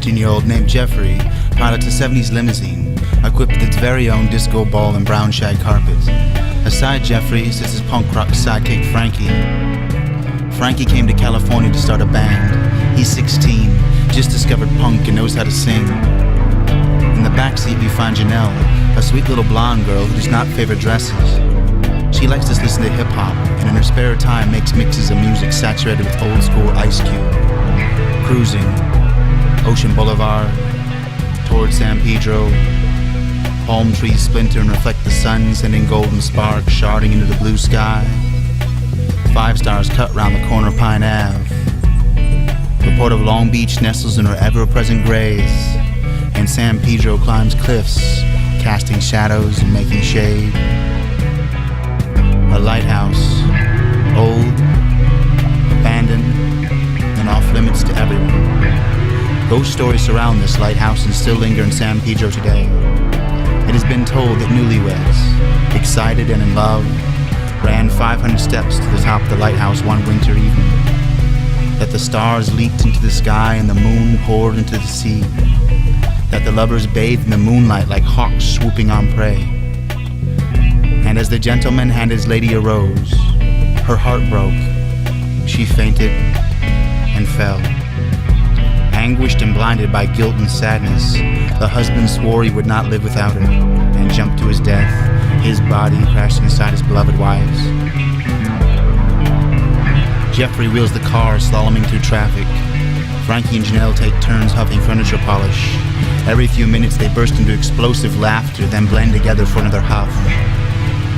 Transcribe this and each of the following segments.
15-year-old named Jeffrey pilots a 70s limousine equipped with its very own disco ball and brown shag carpet. Aside Jeffrey sits his punk rock sidekick Frankie. Frankie came to California to start a band. He's 16, just discovered punk and knows how to sing. In the backseat we find Janelle, a sweet little blonde girl who does not favor dresses. She likes to listen to hip-hop and in her spare time makes mixes of music saturated with old-school Ice Cube. Cruising, Ocean Boulevard, towards San Pedro. Palm trees splinter and reflect the sun, sending golden sparks sharding into the blue sky. 5 stars cut round the corner of Pine Ave. The port of Long Beach nestles in her ever-present grays, and San Pedro climbs cliffs, casting shadows and making shade. A lighthouse, old, abandoned, and off limits to everyone. Ghost stories surround this lighthouse and still linger in San Pedro today. It has been told that newlyweds, excited and in love, ran 500 steps to the top of the lighthouse one winter evening. That the stars leaked into the sky and the moon poured into the sea. That the lovers bathed in the moonlight like hawks swooping on prey. And as the gentleman handed his lady a rose, her heart broke. She fainted and fell. Anguished and blinded by guilt and sadness, the husband swore he would not live without her, and jumped to his death, his body crashed inside his beloved wife's. Jeffrey wheels the car, slaloming through traffic. Frankie and Janelle take turns huffing furniture polish. Every few minutes they burst into explosive laughter, then blend together for another huff.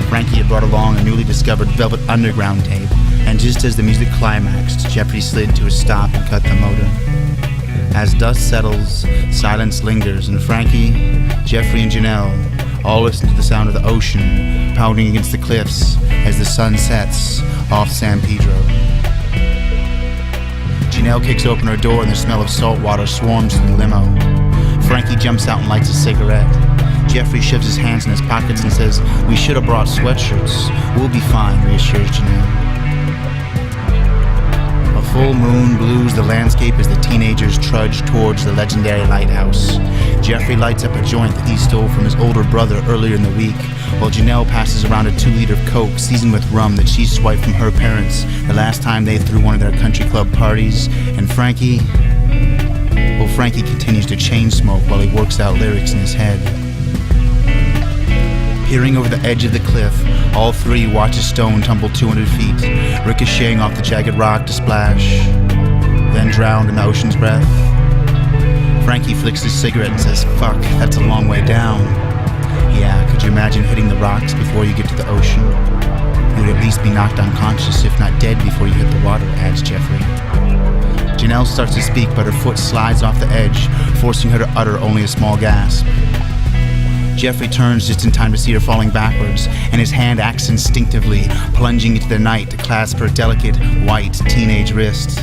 Frankie had brought along a newly discovered Velvet Underground tape, and just as the music climaxed, Jeffrey slid to a stop and cut the motor. As dust settles, silence lingers, and Frankie, Jeffrey, and Janelle all listen to the sound of the ocean pounding against the cliffs as the sun sets off San Pedro. Janelle kicks open her door and the smell of salt water swarms through the limo. Frankie jumps out and lights a cigarette. Jeffrey shoves his hands in his pockets and says, "We should have brought sweatshirts. We'll be fine," reassures Janelle. A full moon blues the landscape as the teenagers trudge towards the legendary lighthouse. Jeffrey lights up a joint that he stole from his older brother earlier in the week, while Janelle passes around a 2-liter Coke seasoned with rum that she swiped from her parents the last time they threw one of their country club parties. And Frankie continues to chain smoke while he works out lyrics in his head. Peering over the edge of the cliff, all three watch a stone tumble 200 feet, ricocheting off the jagged rock to splash, then drowned in the ocean's breath. Frankie flicks his cigarette and says, "Fuck, that's a long way down." "Yeah, could you imagine hitting the rocks before you get to the ocean? You would at least be knocked unconscious, if not dead, before you hit the water," adds Jeffrey. Janelle starts to speak, but her foot slides off the edge, forcing her to utter only a small gasp. Jeffrey turns just in time to see her falling backwards, and his hand acts instinctively, plunging into the night to clasp her delicate, white, teenage wrist.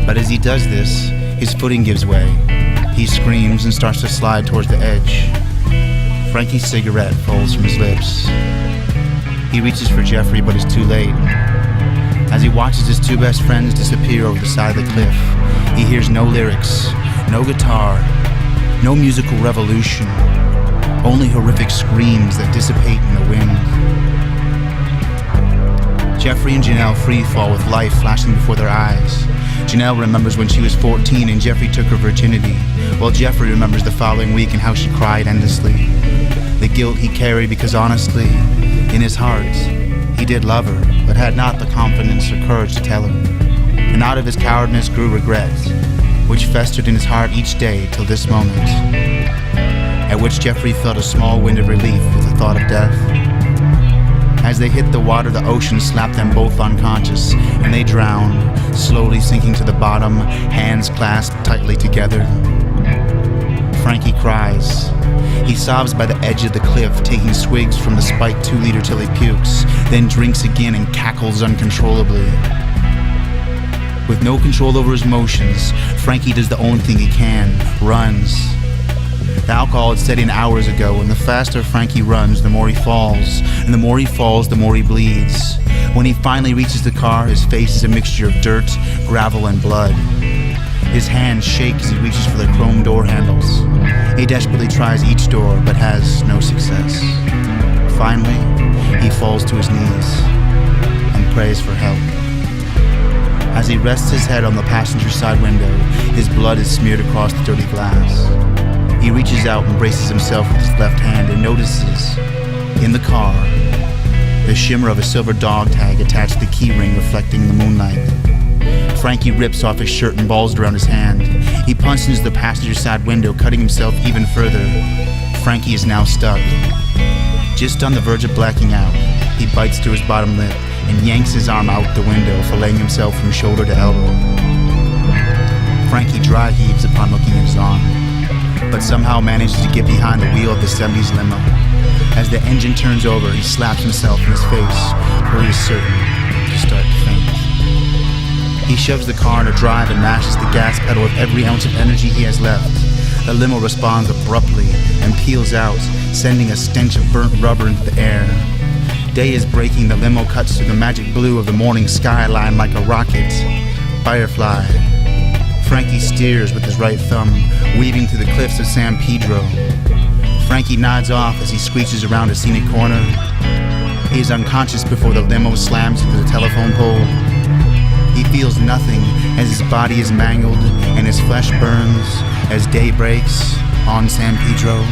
But as he does this, his footing gives way. He screams and starts to slide towards the edge. Frankie's cigarette falls from his lips. He reaches for Jeffrey, but is too late. As he watches his two best friends disappear over the side of the cliff, he hears no lyrics, no guitar, no musical revolution, only horrific screams that dissipate in the wind. Jeffrey and Janelle free fall with life flashing before their eyes. Janelle remembers when she was 14 and Jeffrey took her virginity, while Jeffrey remembers the following week and how she cried endlessly. The guilt he carried because honestly, in his heart, he did love her, but had not the confidence or courage to tell her. And out of his cowardness grew regret, which festered in his heart each day till this moment, at which Jeffrey felt a small wind of relief with the thought of death. As they hit the water, the ocean slapped them both unconscious, and they drowned, slowly sinking to the bottom, hands clasped tightly together. Frankie cries. He sobs by the edge of the cliff, taking swigs from the spiked 2-liter till he pukes, then drinks again and cackles uncontrollably. With no control over his motions, Frankie does the only thing he can, runs. The alcohol had set in hours ago, and the faster Frankie runs, the more he falls, and the more he falls, the more he bleeds. When he finally reaches the car, his face is a mixture of dirt, gravel, and blood. His hand shakes as he reaches for the chrome door handles. He desperately tries each door, but has no success. Finally, he falls to his knees and prays for help. As he rests his head on the passenger side window, his blood is smeared across the dirty glass. He reaches out and braces himself with his left hand and notices, in the car, the shimmer of a silver dog tag attached to the key ring reflecting the moonlight. Frankie rips off his shirt and balls it around his hand. He punches into the passenger side window, cutting himself even further. Frankie is now stuck. Just on the verge of blacking out, he bites through his bottom lip and yanks his arm out the window, filleting himself from shoulder to elbow. Frankie dry heaves upon looking at his arm, but somehow manages to get behind the wheel of the 70s limo. As the engine turns over, he slaps himself in his face, where he is certain to start to faint. He shoves the car into drive and mashes the gas pedal with every ounce of energy he has left. The limo responds abruptly and peels out, sending a stench of burnt rubber into the air. Day is breaking, the limo cuts through the magic blue of the morning skyline like a rocket. Firefly. Frankie steers with his right thumb, weaving through the cliffs of San Pedro. Frankie nods off as he screeches around a scenic corner. He is unconscious before the limo slams into the telephone pole. He feels nothing as his body is mangled and his flesh burns as day breaks on San Pedro.